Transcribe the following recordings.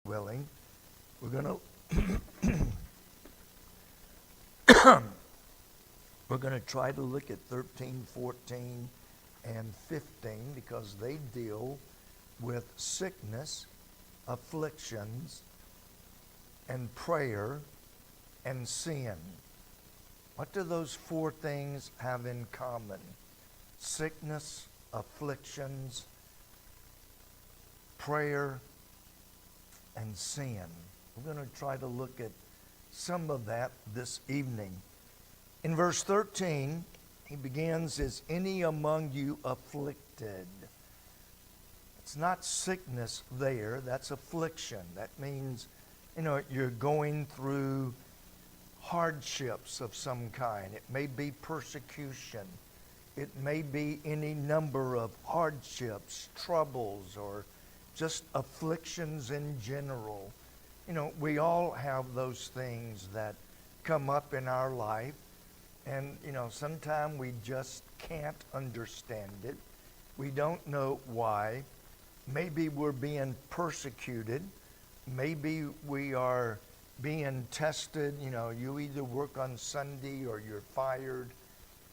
willing, we're going to try to look at 13, 14, and 15 because they deal with sickness, afflictions, and prayer and sin. What do those four things have in common? Sickness, afflictions, prayer, and sin. We're going to try to look at some of that this evening. In verse 13, he begins, "Is any among you afflicted?" It's not sickness there, that's affliction. That means, you're going through hardships of some kind. It may be persecution. It may be any number of hardships, troubles, or just afflictions in general. We all have those things that come up in our life. And, sometimes we just can't understand it. We don't know why. Maybe we're being persecuted. Maybe we are being tested. You either work on Sunday or you're fired,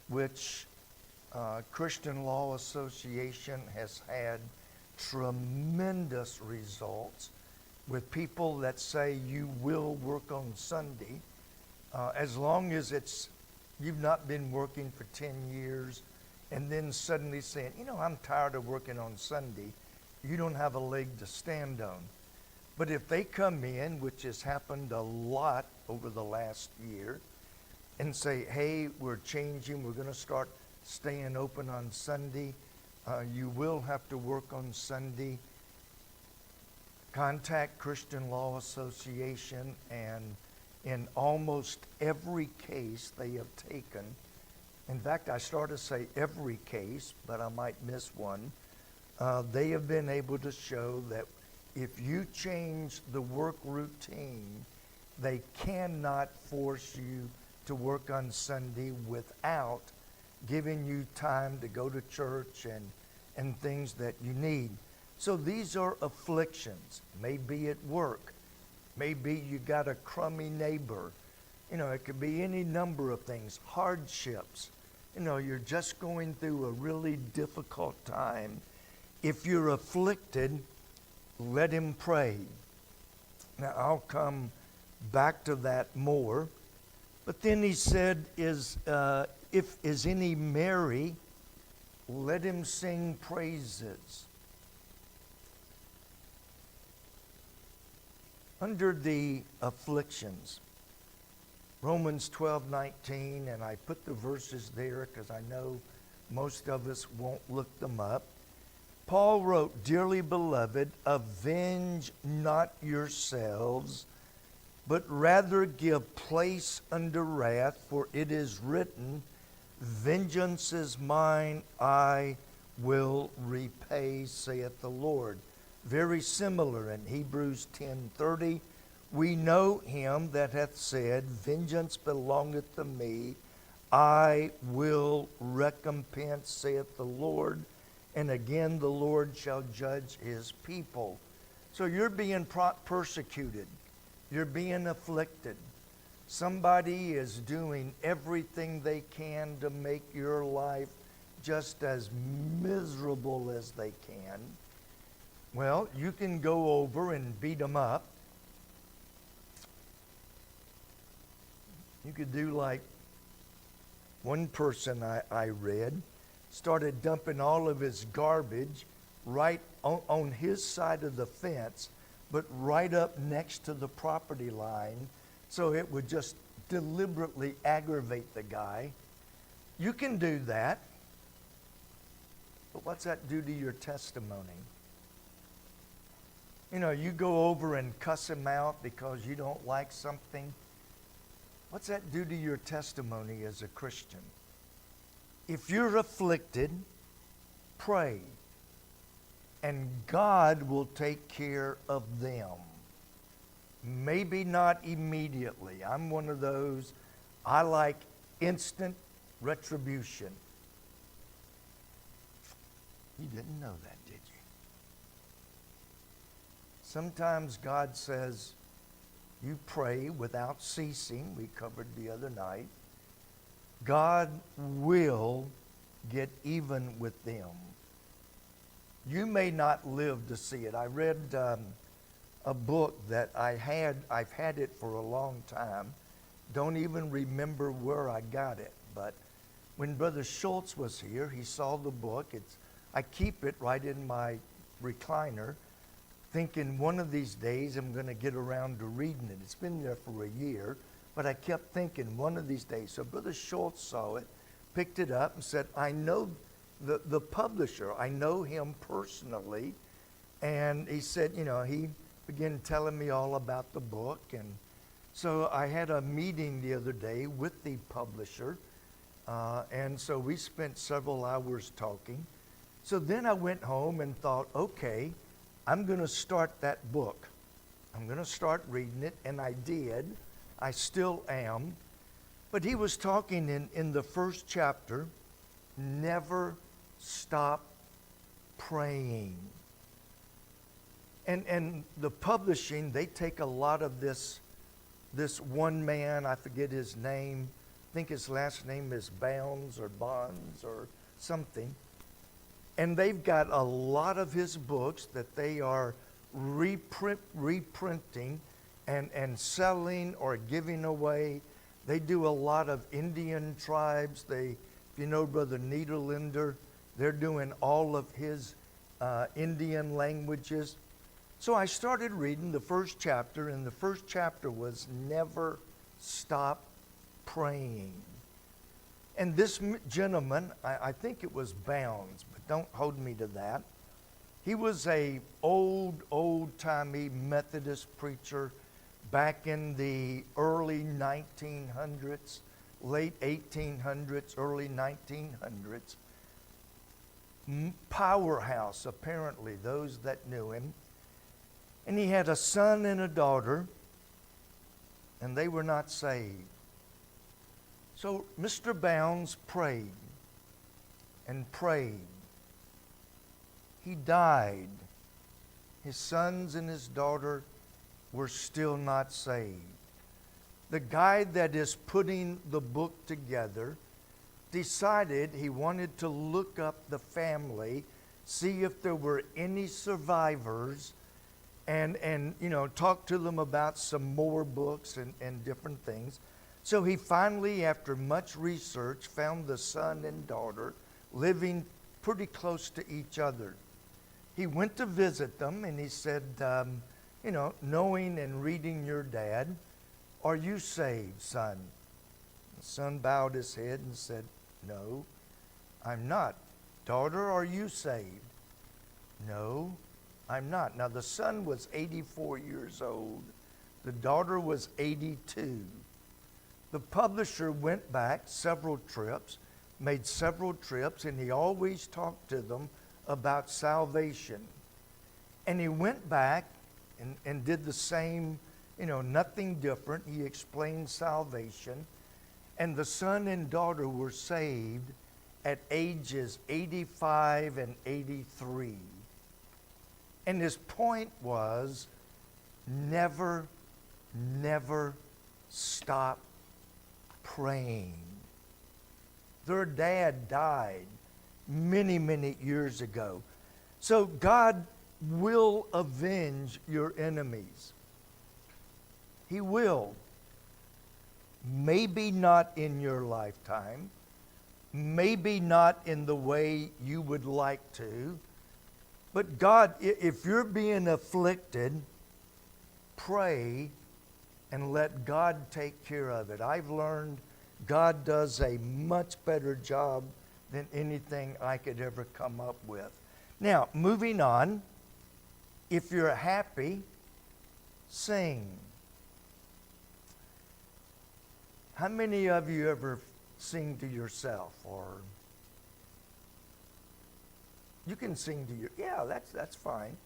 which Christian Law Association has had tremendous results with people that say you will work on Sunday as long as you've not been working for 10 years and then suddenly saying, I'm tired of working on Sunday. You don't have a leg to stand on. But if they come in, which has happened a lot over the last year, and say, hey, we're changing, we're going to start staying open on Sunday, you will have to work on Sunday, contact Christian Law Association, and in almost every case they have taken, in fact, I started to say every case, but I might miss one, they have been able to show that if you change the work routine, they cannot force you to work on Sunday without giving you time to go to church and things that you need. So these are afflictions. Maybe at work. Maybe you got a crummy neighbor. It could be any number of things. Hardships. You're just going through a really difficult time. If you're afflicted, let him pray. Now, I'll come back to that more. But then he said, if is any merry, let him sing praises. Under the afflictions, Romans 12:19, and I put the verses there because I know most of us won't look them up. Paul wrote, "Dearly beloved, avenge not yourselves, but rather give place unto wrath, for it is written, vengeance is mine, I will repay, saith the Lord." Very similar in Hebrews 10:30, we know him that hath said, vengeance belongeth to me, I will recompense, saith the Lord. And again, the Lord shall judge his people. So you're being persecuted. You're being afflicted. Somebody is doing everything they can to make your life just as miserable as they can. Well, you can go over and beat them up. You could do like one person I read started dumping all of his garbage right on his side of the fence, but right up next to the property line, so it would just deliberately aggravate the guy. You can do that, but what's that do to your testimony? You go over and cuss him out because you don't like something. What's that do to your testimony as a Christian? If you're afflicted, pray, and God will take care of them. Maybe not immediately. I'm one of those, I like instant retribution. You didn't know that, did you? Sometimes God says, you pray without ceasing. We covered the other night. God will get even with them. You may not live to see it. I read a book that I've had it for a long time. Don't even remember where I got it. But when Brother Schultz was here, he saw the book. I keep it right in my recliner, thinking one of these days I'm going to get around to reading it. It's been there for a year, but I kept thinking one of these days. So Brother Schultz saw it, picked it up, and said, I know the publisher. I know him personally. And he said, he began telling me all about the book. And so I had a meeting the other day with the publisher. And so we spent several hours talking. So then I went home and thought, okay, I'm going to start that book. I'm going to start reading it. And I did. I still am. But he was talking in the first chapter, never stop praying. And the publishing, they take a lot of this one man, I forget his name, I think his last name is Bonds or something. And they've got a lot of his books that they are reprinting and selling or giving away. They do a lot of Indian tribes. If you know Brother Niederländer, they're doing all of his Indian languages. So I started reading the first chapter, and the first chapter was never stop praying. And this gentleman, I think it was Bounds, but don't hold me to that. He was a old-timey Methodist preacher back in the early 1900s, late 1800s, early 1900s. Powerhouse, apparently, those that knew him. And he had a son and a daughter, and they were not saved. So Mr. Bounds prayed and prayed. He died. His sons and his daughter were still not saved. The guy that is putting the book together decided he wanted to look up the family, see if there were any survivors, and talk to them about some more books and different things. So he finally, after much research, found the son and daughter living pretty close to each other. He went to visit them, and he said, knowing and reading your dad, are you saved, son? The son bowed his head and said, no, I'm not. Daughter, are you saved? No, I'm not. Now, the son was 84 years old. The daughter was 82. The publisher went back several trips, made several trips, and he always talked to them about salvation. And he went back and did the same, nothing different. He explained salvation. And the son and daughter were saved at ages 85 and 83. And his point was, never stop praying. Their dad died many years ago. So God will avenge your enemies. He will. Maybe not in your lifetime. Maybe not in the way you would like to. But God, if you're being afflicted, pray and let God take care of it. I've learned God does a much better job than anything I could ever come up with. Now, moving on, if you're happy, sing. How many of you ever sing to yourself? Or you can sing to your, that's fine.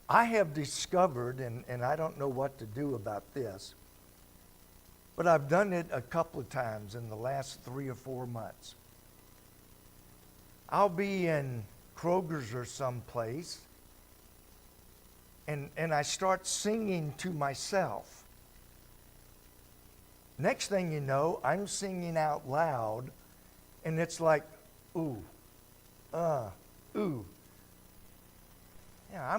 I have discovered, and I don't know what to do about this, but I've done it a couple of times in the last 3 or 4 months. I'll be in Kroger's or someplace, and I start singing to myself. Next thing you know, I'm singing out loud, and it's like, ooh, ooh. Yeah,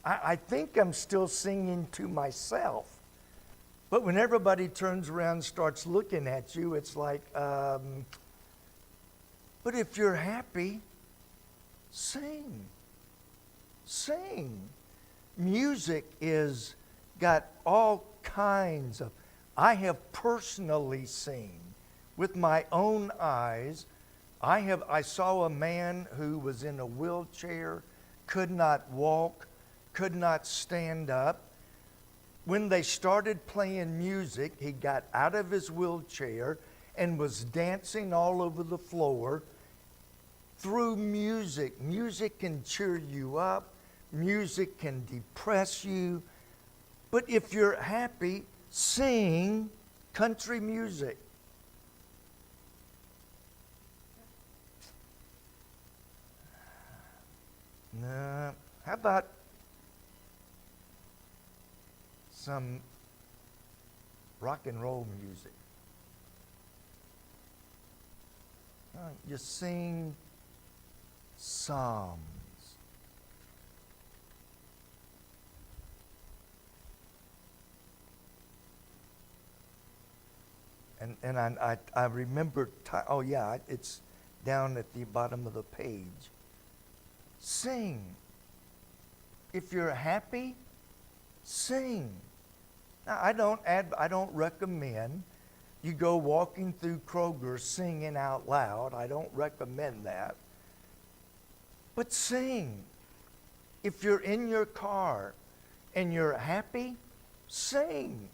I think I'm still singing to myself. But when everybody turns around and starts looking at you, it's like, but if you're happy, sing. Sing. Music is got all kinds of, I have personally seen with my own eyes. I saw a man who was in a wheelchair, could not walk, could not stand up. When they started playing music, he got out of his wheelchair and was dancing all over the floor through music. Music can cheer you up. Music can depress you. But if you're happy, sing country music. No. How about some rock and roll music? You sing psalms. And I remember, oh yeah, it's down at the bottom of the page. Sing. If you're happy, sing. Now, I don't recommend you go walking through Kroger singing out loud. I don't recommend that. But sing. If you're in your car and you're happy, sing.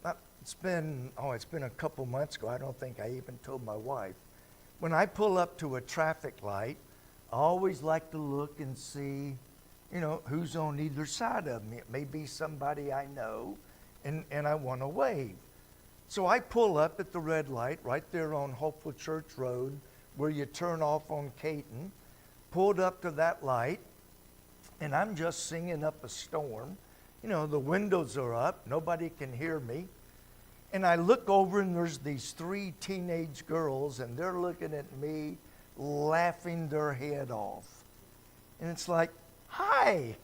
Now, it's been a couple months ago. I don't think I even told my wife. When I pull up to a traffic light, I always like to look and see, who's on either side of me. It may be somebody I know, and I want to wave. So I pull up at the red light right there on Hopeful Church Road where you turn off on Caton. Pulled up to that light, and I'm just singing up a storm. The windows are up. Nobody can hear me. And I look over, and there's these 3 teenage girls, and they're looking at me, laughing their head off. And it's like, hi,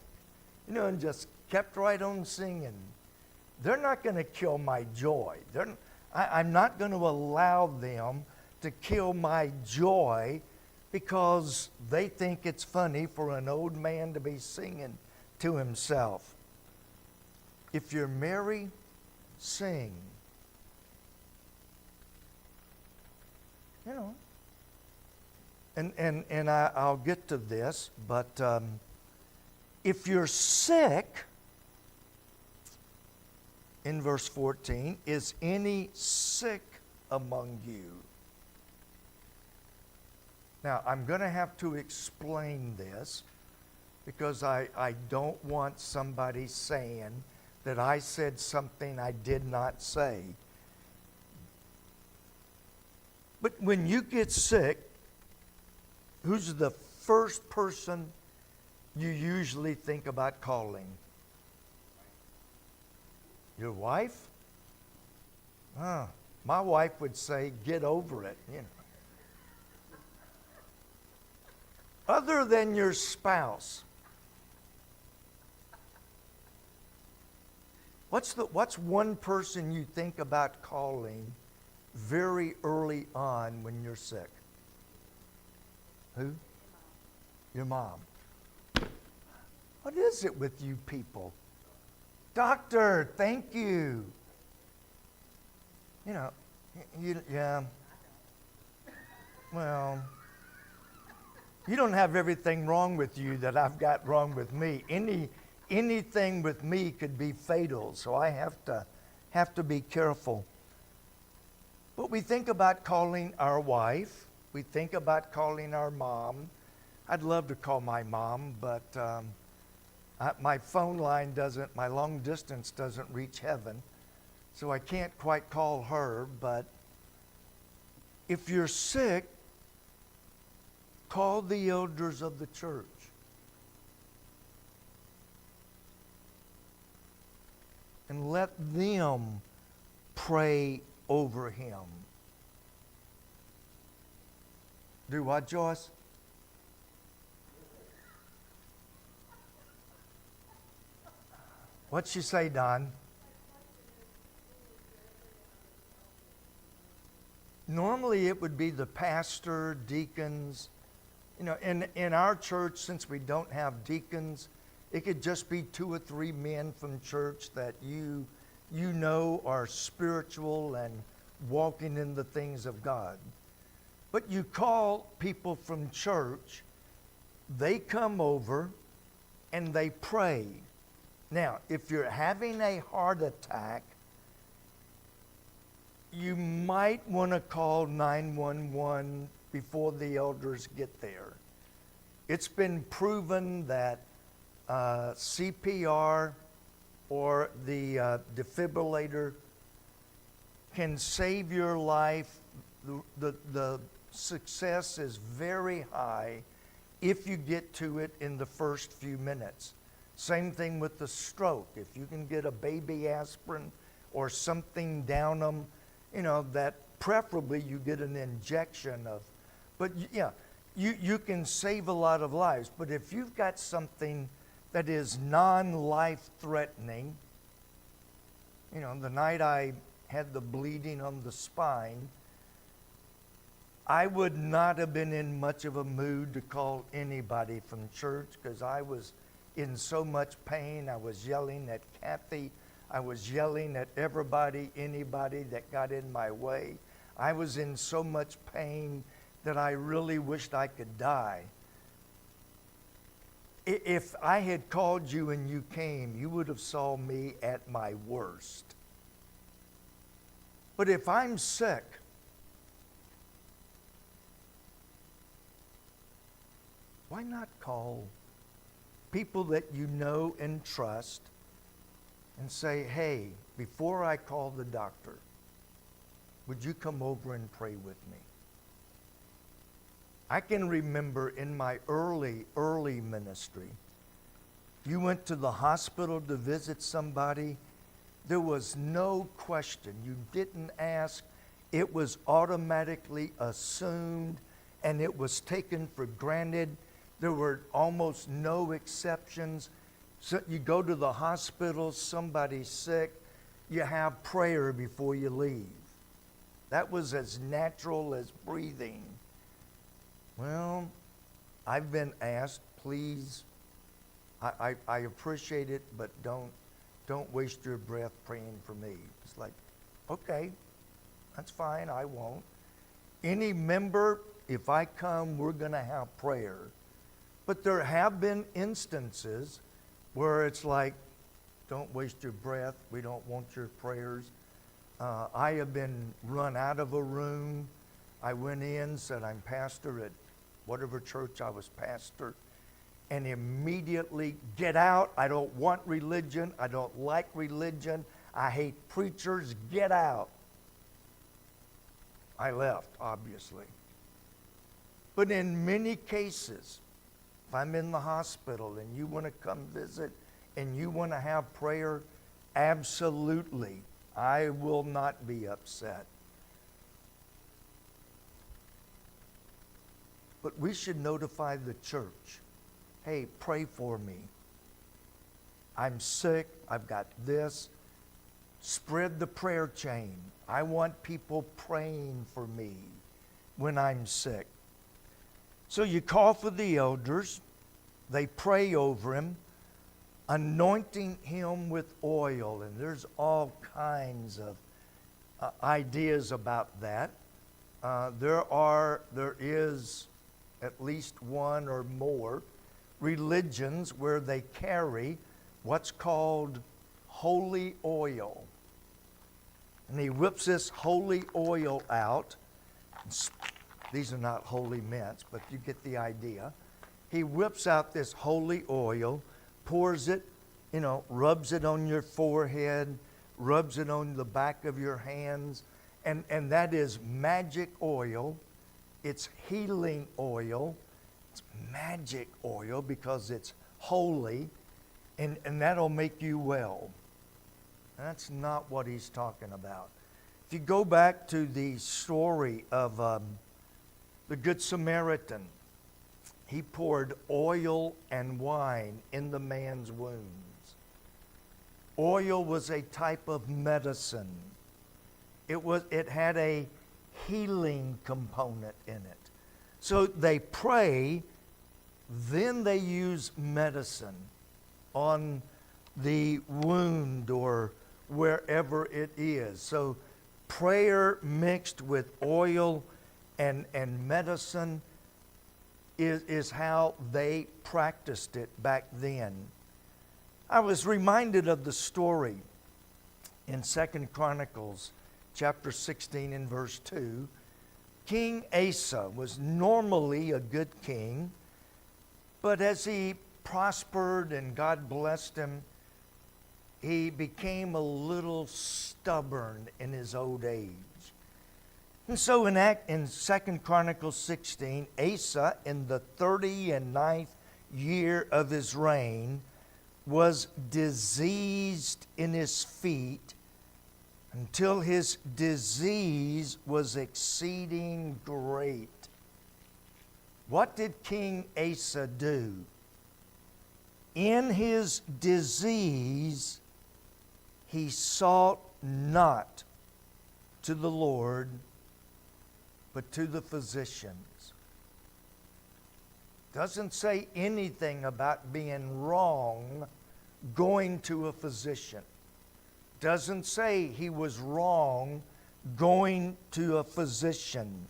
and just kept right on singing. They're not going to kill my joy. I'm not going to allow them to kill my joy because they think it's funny for an old man to be singing to himself. If you're merry, sing. And I'll get to this, but if you're sick, in verse 14, is any sick among you? Now, I'm going to have to explain this because I don't want somebody saying that I said something I did not say. But when you get sick, who's the first person you usually think about calling? Your wife? My wife would say, get over it. Other than your spouse, what's one person you think about calling very early on when you're sick? Who? Your mom. What is it with you people? Doctor, thank you. Yeah. Well, you don't have everything wrong with you that I've got wrong with me. Anything with me could be fatal, so I have to be careful. But we think about calling our wife. We think about calling our mom. I'd love to call my mom, but my phone line my long distance doesn't reach heaven, so I can't quite call her. But if you're sick, call the elders of the church. and let them pray over him. Do what, Joyce? What'd she say, Don? Normally it would be the pastor, deacons. You know, in our church, since we don't have deacons, it could just be 2 or 3 men from church that you know are spiritual and walking in the things of God. But you call people from church, they come over and they pray. Now, if you're having a heart attack, you might want to call 911 before the elders get there. It's been proven that CPR or the defibrillator can save your life. The success is very high if you get to it in the first few minutes. Same thing with the stroke. If you can get a baby aspirin or something down them, you know, that preferably you get an injection of. But yeah, you can save a lot of lives. But if you've got something that is non-life threatening, you know, the night I had the bleeding on the spine, I would not have been in much of a mood to call anybody from church because I was in so much pain. I was yelling at Kathy. I was yelling at everybody, anybody that got in my way. I was in so much pain that I really wished I could die. If I had called you and you came, you would have saw me at my worst. But if I'm sick, why not call people that you know and trust and say, hey, before I call the doctor, would you come over and pray with me? I can remember in my early ministry, you went to the hospital to visit somebody, there was no question. You didn't ask. It was automatically assumed, and it was taken for granted. There were almost no exceptions. So you go to the hospital, somebody's sick, you have prayer before you leave. That was as natural as breathing. Well, I've been asked, please, I appreciate it, but don't waste your breath praying for me. It's like, okay, that's fine, I won't. Any member, if I come, we're going to have prayer. But there have been instances where it's like, don't waste your breath, we don't want your prayers. I have been run out of a room. I went in, said I'm pastor at whatever church I was pastor, and immediately, get out, I don't want religion, I don't like religion, I hate preachers, get out. I left, obviously. But in many cases, if I'm in the hospital and you want to come visit and you want to have prayer, absolutely, I will not be upset. But we should notify the church, hey, pray for me. I'm sick, I've got this. Spread the prayer chain. I want people praying for me when I'm sick. So you call for the elders, they pray over him, anointing him with oil, and there's all kinds of ideas about that. There is at least one or more religions where they carry what's called holy oil. And he whips this holy oil out. These are not holy mints, but you get the idea. He whips out this holy oil, pours it, rubs it on your forehead, rubs it on the back of your hands, and that is magic oil. It's healing oil. It's magic oil because it's holy, and that'll make you well. That's not what he's talking about. If you go back to the story of the Good Samaritan, he poured oil and wine in the man's wounds. Oil was a type of medicine. It had a healing component in it. So they pray, then they use medicine on the wound or wherever it is. So prayer mixed with oil and medicine is how they practiced it back then. I was reminded of the story in 2 Chronicles chapter 16 and verse 2. King Asa was normally a good king, but as he prospered and God blessed him, he became a little stubborn in his old age. And so in 2 Chronicles 16, Asa, in the 39th year of his reign, was diseased in his feet until his disease was exceeding great. What did King Asa do? In his disease, he sought not to the Lord, but to the physicians. Doesn't say anything about being wrong going to a physician. Doesn't say he was wrong going to a physician.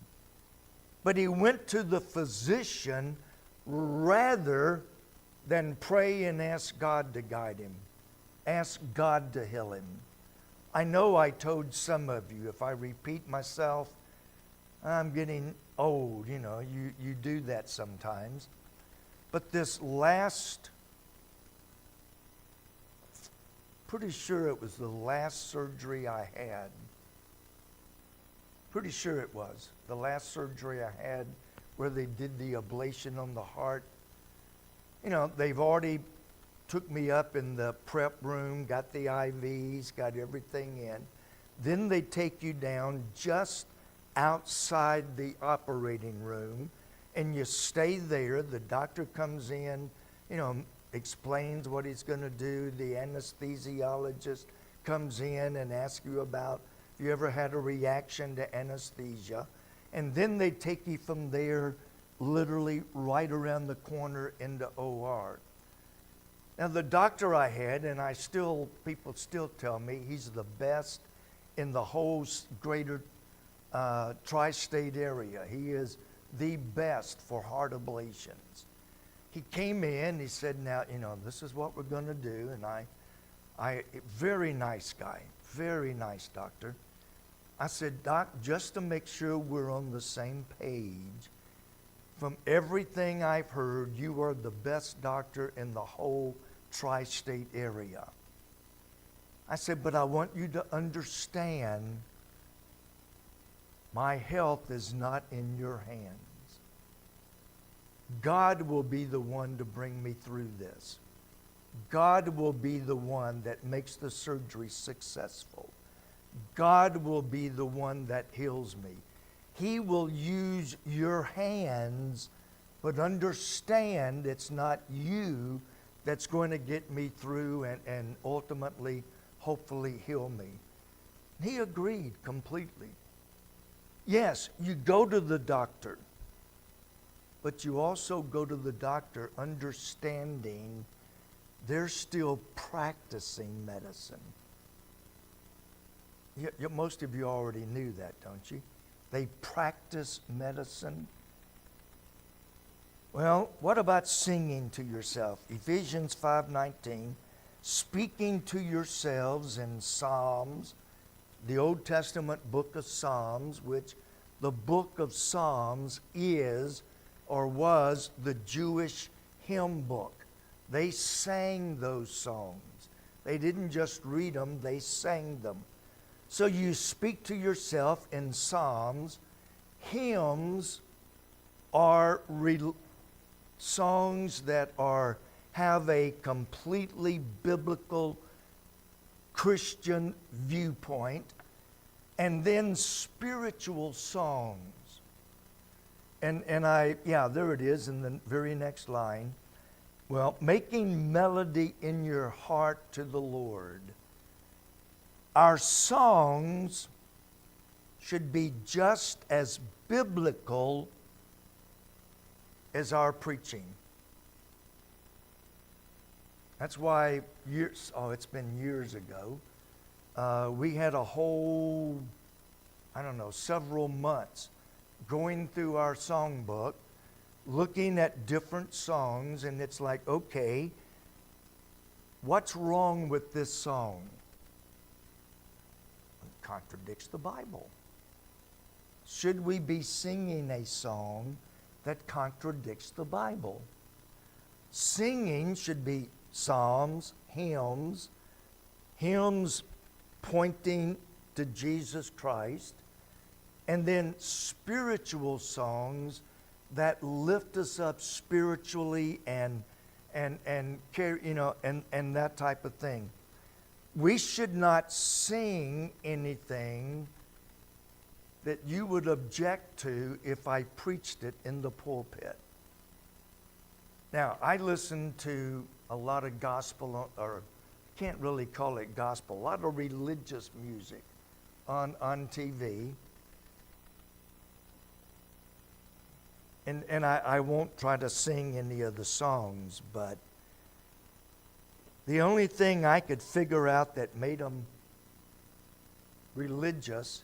But he went to the physician rather than pray and ask God to guide him. Ask God to heal him. I know I told some of you, if I repeat myself, I'm getting old, you do that sometimes. But this last, pretty sure it was the last surgery I had. Pretty sure it was the last surgery I had where they did the ablation on the heart. They've already took me up in the prep room, got the IVs, got everything in. Then they take you down just outside the operating room, and you stay there. The doctor comes in, explains what he's going to do. The anesthesiologist comes in and asks you about if you ever had a reaction to anesthesia. And then they take you from there literally right around the corner into OR. Now the doctor I had, and people still tell me he's the best in the whole greater tri-state area. He is the best for heart ablations. He came in, he said, now, this is what we're going to do. And I very nice guy, very nice doctor. I said, Doc, just to make sure we're on the same page, from everything I've heard, you are the best doctor in the whole tri-state area. I said, but I want you to understand my health is not in your hands. God will be the one to bring me through this. God will be the one that makes the surgery successful. God will be the one that heals me. He will use your hands, but understand it's not you that's going to get me through and ultimately, hopefully, heal me. He agreed completely. Yes, you go to the doctor, but you also go to the doctor understanding they're still practicing medicine. Most of you already knew that, don't you? They practice medicine. Well, what about singing to yourself? Ephesians 5:19, speaking to yourselves in psalms, the Old Testament book of Psalms, which the book of Psalms is or was the Jewish hymn book. They sang those songs. They didn't just read them, they sang them. So you speak to yourself in psalms. Hymns are songs that have a completely biblical Christian viewpoint, and then spiritual songs. And there it is in the very next line. Well, making melody in your heart to the Lord. Our songs should be just as biblical as our preaching. That's why it's been years ago, we had a whole, several months going through our songbook, looking at different songs, and it's like, okay, what's wrong with this song? It contradicts the Bible. Should we be singing a song that contradicts the Bible? Singing should be psalms, hymns pointing to Jesus Christ, and then spiritual songs that lift us up spiritually and care, and that type of thing. We should not sing anything that you would object to if I preached it in the pulpit. Now, I listen to a lot of gospel, or can't really call it gospel, a lot of religious music on TV. And I won't try to sing any of the songs, but the only thing I could figure out that made them religious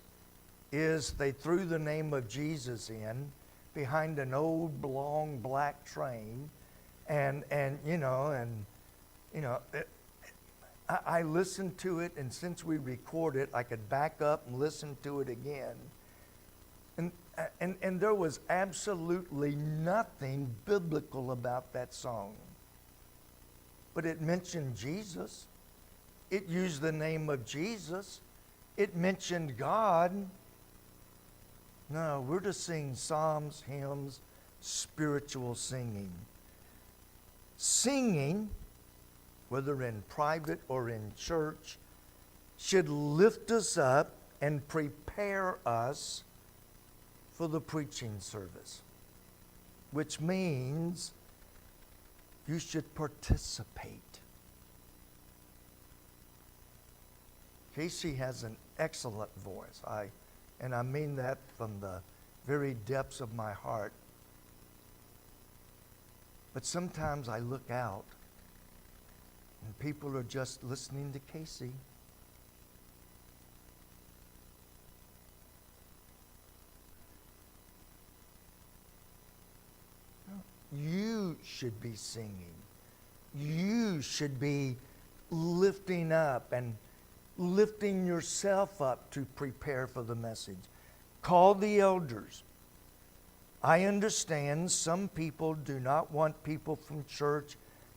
is they threw the name of Jesus in behind an old long black train, I listened to it, and since we record it, I could back up and listen to it again. And there was absolutely nothing biblical about that song. But it mentioned Jesus. It used the name of Jesus. It mentioned God. No, we're to sing psalms, hymns, spiritual singing. Singing, whether in private or in church, should lift us up and prepare us for the preaching service, which means you should participate. Casey has an excellent voice, and I mean that from the very depths of my heart. But sometimes I look out and people are just listening to Casey. You should be singing. You should be lifting up and lifting yourself up to prepare for the message. Call the elders. I understand some people do not want people from church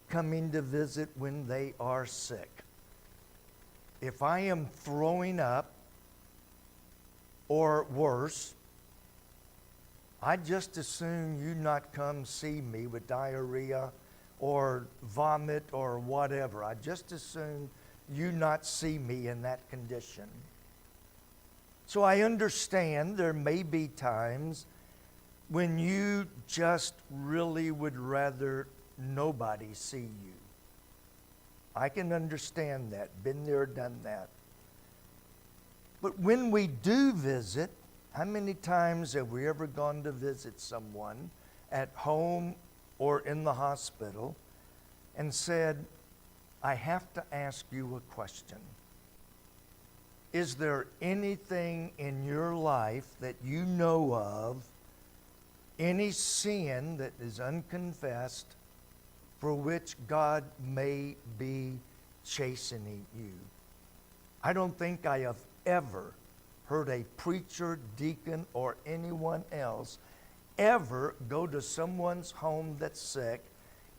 coming to visit when they are sick. If I am throwing up or worse, I'd just as soon you not come see me with diarrhea or vomit or whatever. I'd just as soon you not see me in that condition. So I understand there may be times when you just really would rather nobody see you. I can understand that. Been there, done that. But when we do visit, how many times have we ever gone to visit someone at home or in the hospital and said, I have to ask you a question. Is there anything in your life that you know of, any sin that is unconfessed, for which God may be chastening you? I don't think I have ever heard a preacher, deacon, or anyone else ever go to someone's home that's sick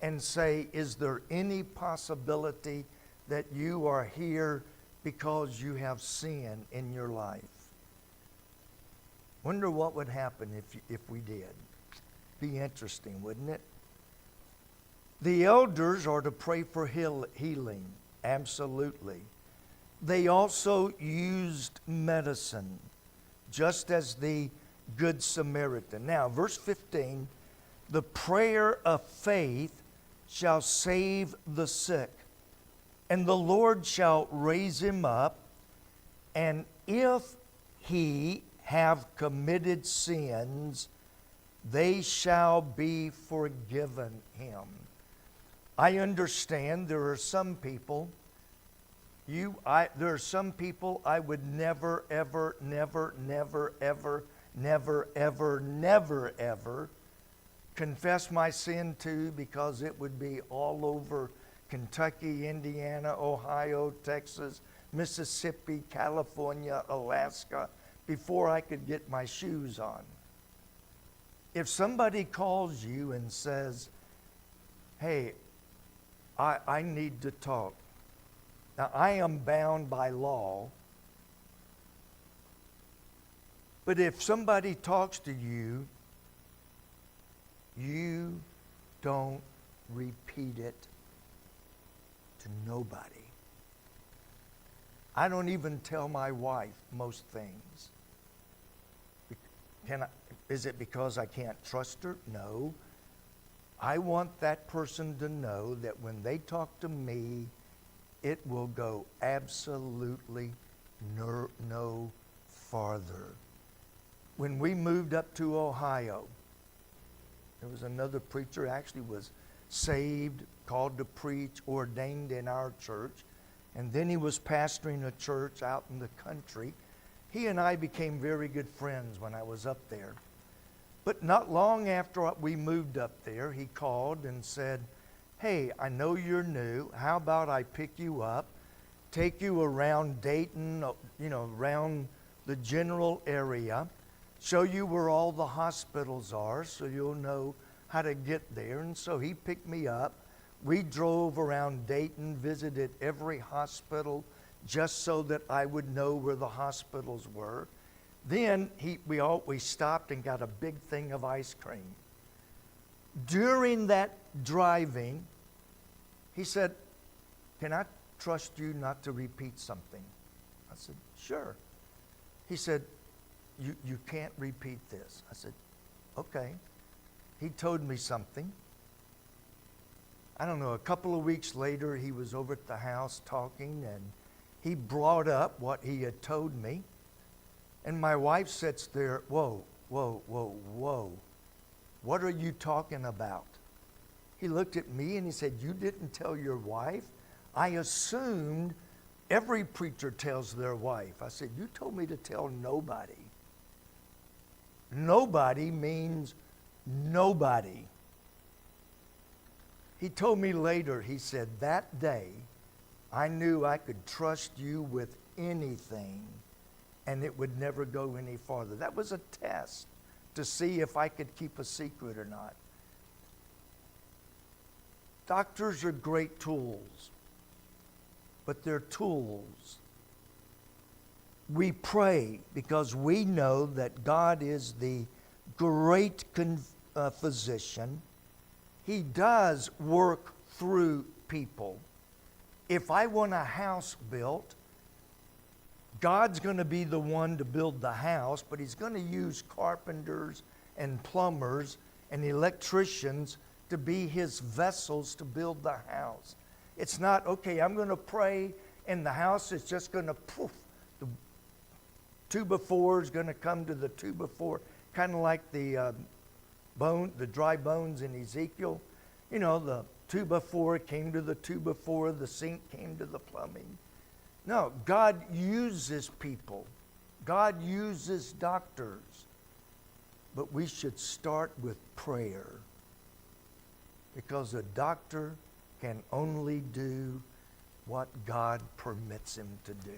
and say, is there any possibility that you are here because you have sin in your life? Wonder what would happen if we did. Be interesting, wouldn't it? The elders are to pray for healing, absolutely. they also used medicine, just as the Good Samaritan. Now, verse 15, the prayer of faith shall save the sick, and the Lord shall raise him up, and if he have committed sins, they shall be forgiven him. I understand there are some people, there are some people I would never, ever, never, never, ever, never, ever, never, ever confess my sin to, because it would be all over Kentucky, Indiana, Ohio, Texas, Mississippi, California, Alaska, before I could get my shoes on. If somebody calls you and says, hey, I need to talk. Now, I am bound by law, but if somebody talks to you, you don't repeat it to nobody. I don't even tell my wife most things. Is it because I can't trust her? No. I want that person to know that when they talk to me, it will go absolutely no farther. When we moved up to Ohio, there was another preacher, actually was saved, called to preach, ordained in our church, and then he was pastoring a church out in the country. He and I became very good friends when I was up there. But not long after we moved up there, he called and said, hey, I know you're new. How about I pick you up, take you around Dayton, around the general area, show you where all the hospitals are so you'll know how to get there. And so he picked me up. We drove around Dayton, visited every hospital just so that I would know where the hospitals were. Then we stopped and got a big thing of ice cream. During that driving, he said, can I trust you not to repeat something? I said, sure. He said, you can't repeat this. I said, okay. He told me something. I don't know, a couple of weeks later, he was over at the house talking, and he brought up what he had told me. And my wife sits there, whoa. What are you talking about? He looked at me and he said, you didn't tell your wife? I assumed every preacher tells their wife. I said, you told me to tell nobody. Nobody means nobody. He told me later, he said, that day, I knew I could trust you with anything, and it would never go any farther. That was a test to see if I could keep a secret or not. Doctors are great tools, but they're tools. We pray because we know that God is the great physician. He does work through people. If I want a house built, God's going to be the one to build the house, but he's going to use carpenters and plumbers and electricians to be his vessels to build the house. It's not, okay, I'm going to pray and the house is just going to poof. The 2x4 is going to come to the 2x4, kind of like the dry bones in Ezekiel. You know, the 2x4 came to the 2x4, the sink came to the plumbing. No, God uses people. God uses doctors. But we should start with prayer, because a doctor can only do what God permits him to do.